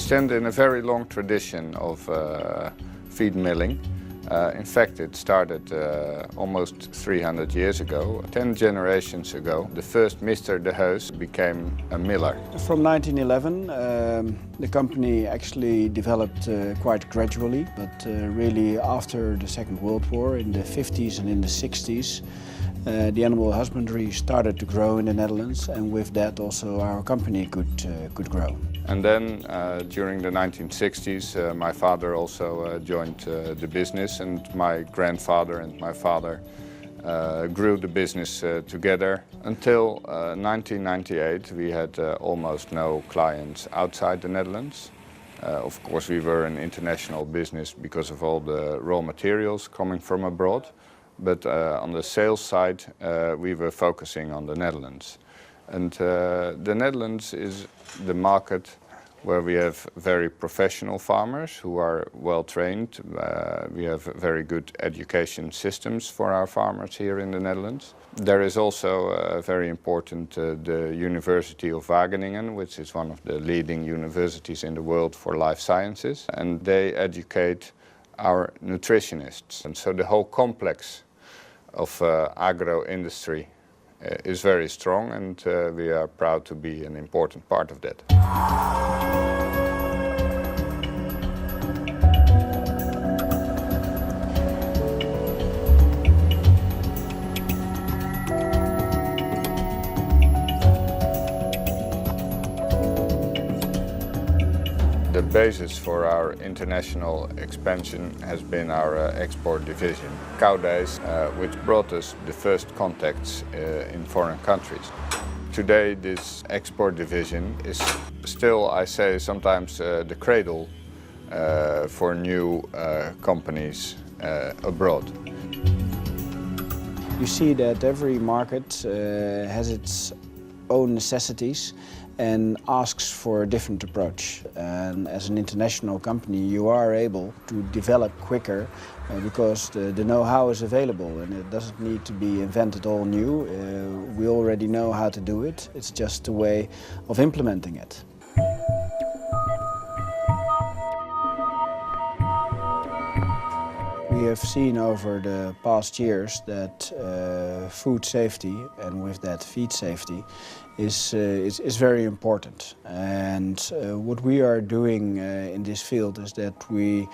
stand in a very long tradition of feed milling. In fact, it started almost 300 years ago. 10 generations ago, the first Mr. de Heus became a miller. From 1911, the company actually developed quite gradually, but really after the Second World War, in the 50s and in the 60s, the animal husbandry started to grow in the Netherlands, and with that also our company could grow. And then during the 1960s, my father also joined the business, and my grandfather and my father grew the business together. Until 1998, we had almost no clients outside the Netherlands. Of course, we were an international business because of all the raw materials coming from abroad. But on the sales side, we were focusing on the Netherlands. And the Netherlands is the market where we have very professional farmers who are well trained. We have very good education systems for our farmers here in the Netherlands. There is also very important the University of Wageningen, which is one of the leading universities in the world for life sciences. And they educate our nutritionists. And so the whole complex of agro-industry is very strong, and we are proud to be an important part of that. The basis for our international expansion has been our export division, Cow Days, which brought us the first contacts in foreign countries. Today, this export division is still, I say, sometimes the cradle for new companies abroad. You see that every market has its own necessities and asks for a different approach. And as an international company, you are able to develop quicker because the know-how is available and it doesn't need to be invented all new. We already know how to do it. It's just a way of implementing it. We have seen over the past years that food safety, and with that feed safety, is very important. And what we are doing in this field is that we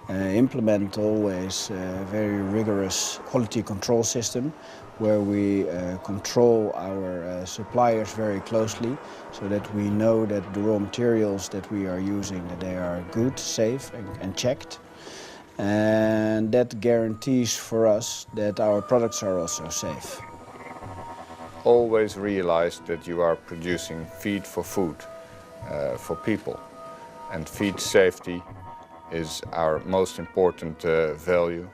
implement always a very rigorous quality control system where we control our suppliers very closely so that we know that the raw materials that we are using, that they are good, safe and checked. And that guarantees for us that our products are also safe. Always realize that you are producing feed for food, for people. And feed safety is our most important value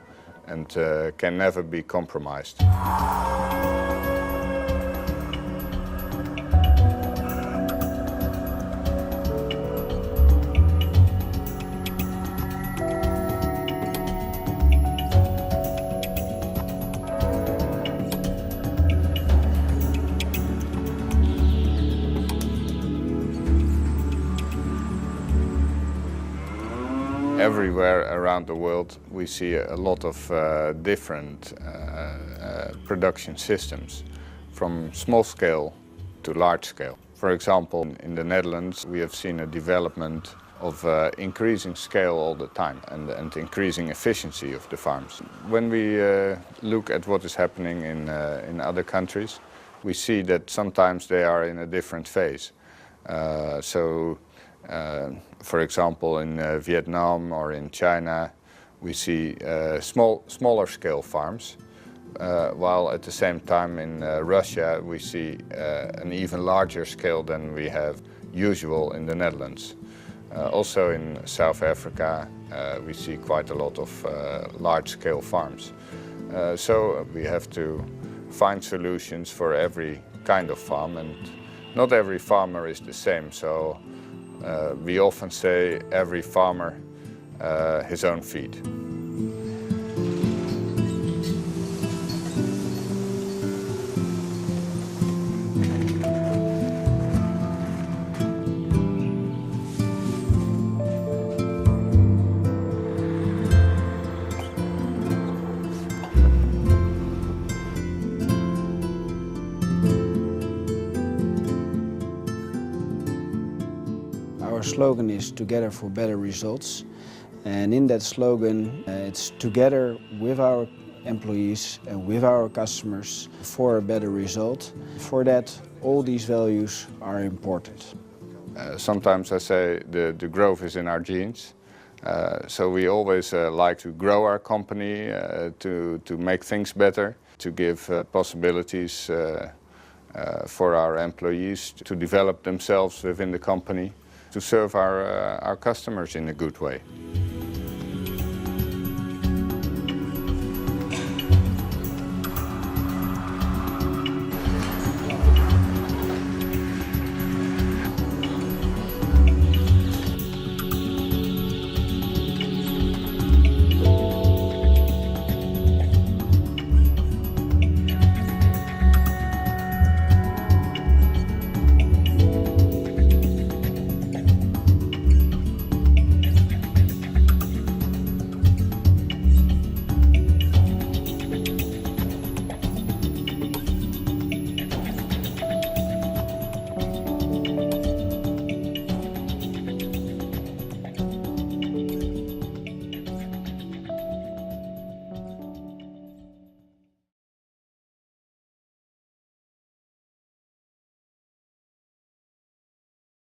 and can never be compromised. Everywhere around the world we see a lot of different production systems, from small scale to large scale. For example, in the Netherlands we have seen a development of increasing scale all the time and increasing efficiency of the farms. When we look at what is happening in other countries, we see that sometimes they are in a different phase. For example, in Vietnam or in China, we see smaller scale farms, while at the same time in Russia we see an even larger scale than we have usual in the Netherlands. Also in South Africa we see quite a lot of large scale farms. So we have to find solutions for every kind of farm, and not every farmer is the same. So we often say every farmer his own feed. slogan is Together for Better Results. And in that slogan, it's together with our employees and with our customers for a better result. For that, all these values are important. Sometimes I say the growth is in our genes. So we always like to grow our company, to make things better, to give possibilities for our employees to develop themselves within the company, to serve our customers in a good way.